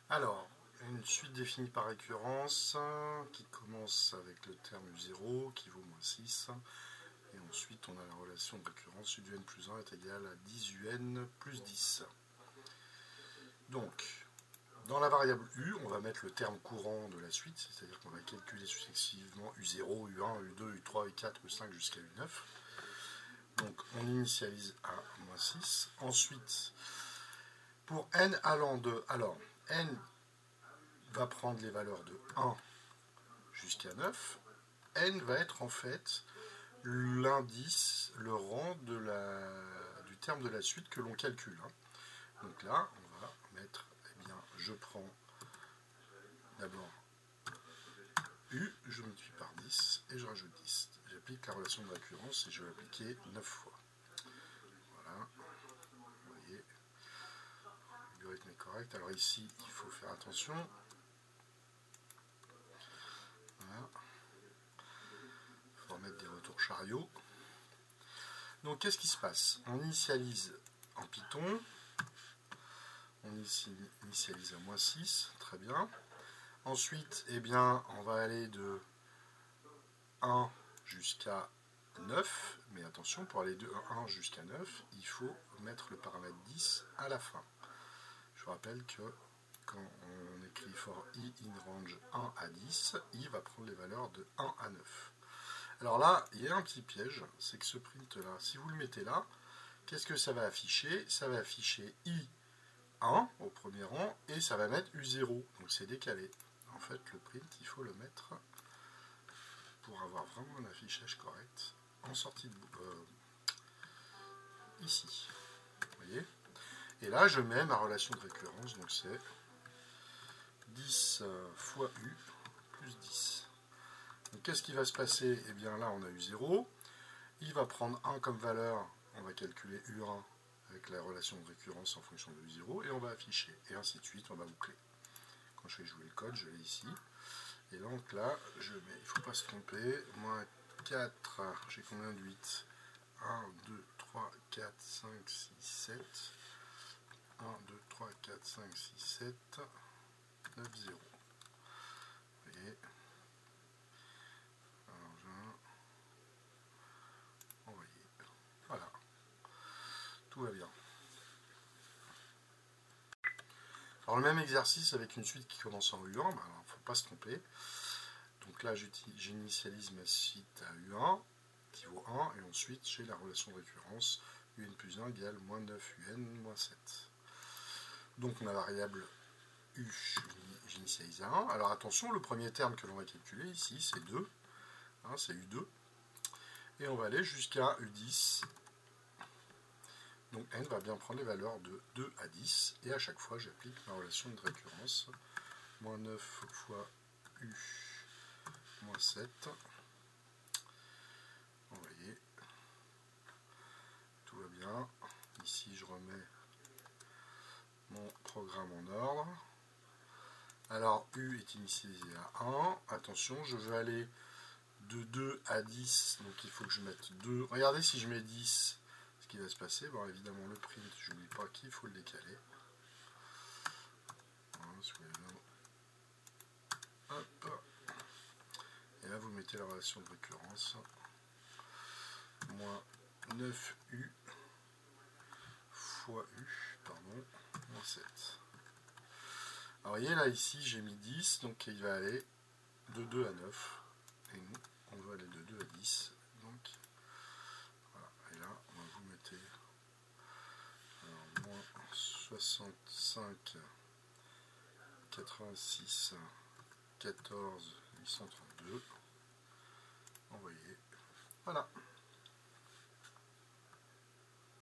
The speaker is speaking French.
Alors, une suite définie par récurrence qui commence avec le terme U0 qui vaut moins 6. Et ensuite, on a la relation de récurrence U de n plus 1 est égal à 10 UN plus 10. Donc, dans la variable U, on va mettre le terme courant de la suite, c'est-à-dire qu'on va calculer successivement U0, U1, U2, U3, U4, U5 jusqu'à U9. Donc, on initialise à moins 6. Ensuite, pour n allant de... Alors, n va prendre les valeurs de 1 jusqu'à 9. N va être en fait l'indice, le rang du terme de la suite que l'on calcule. Donc là, on va mettre, eh bien, je prends d'abord U, je multiplie par 10 et je rajoute 10. J'applique la relation de récurrence et je vais l'appliquer 9 fois. Voilà, vous voyez, l'algorithme est correct. Alors ici, il faut faire attention. Voilà. Il faut remettre des retours chariots. Donc qu'est-ce qui se passe? On initialise en Python, on initialise à moins 6, très bien. Ensuite, eh bien, on va aller de 1 jusqu'à 9, mais attention, pour aller de 1 jusqu'à 9, il faut mettre le paramètre 10 à la fin. Je vous rappelle que quand on écrit for i in range 1 à 10, i va prendre les valeurs de 1 à 9. Alors là, il y a un petit piège, c'est que ce print là, si vous le mettez là, qu'est-ce que ça va afficher? Ça va afficher i1 au premier rang et ça va mettre u0, donc c'est décalé. En fait, le print, il faut le mettre pour avoir vraiment un affichage correct en sortie de ici. Vous voyez? Et là, je mets ma relation de récurrence, donc c'est 10 fois u plus 10. Donc qu'est-ce qui va se passer? Eh bien là, on a eu 0. Il va prendre 1 comme valeur, on va calculer u1 avec la relation de récurrence en fonction de u0, et on va afficher, et ainsi de suite, on va boucler. Quand je vais jouer le code, je l'ai ici. Et donc là, je mets, il ne faut pas se tromper, moins 4, j'ai combien de 8? 1, 2, 3, 4, 5, 6, 7. 1, 2, 3, 4, 5, 6, 7, 9, 0. Vous voyez? Alors, je... envoyer. Voilà. Tout va bien. Alors, le même exercice avec une suite qui commence en U1, il ne faut pas se tromper. Donc là, j'initialise ma suite à U1, qui vaut 1, et ensuite, j'ai la relation de récurrence UN plus 1 égale moins 9 UN moins 7. Donc, ma variable U, j'initialise à 1. Alors attention, le premier terme que l'on va calculer ici, c'est 2. C'est U2. Et on va aller jusqu'à U10. Donc n va bien prendre les valeurs de 2 à 10. Et à chaque fois, j'applique ma relation de récurrence. Moins 9 fois U moins 7. Vous voyez, tout va bien. Ici, je remets mon programme en ordre. Alors, U est initialisé à 1. Attention, je veux aller de 2 à 10. Donc, il faut que je mette 2. Regardez, si je mets 10, ce qui va se passer. Bon, évidemment, le print, je n'oublie pas qu'il faut le décaler. Hop. Et là, vous mettez la relation de récurrence. Moins 9U fois U, pardon, moins 7. Alors, vous voyez, là, ici, j'ai mis 10, donc il va aller de 2 à 9. Et nous, on veut aller de 2 à 10. Donc, voilà. Et là, vous mettez moins 65, 86, 14, 832. Envoyé. Voilà.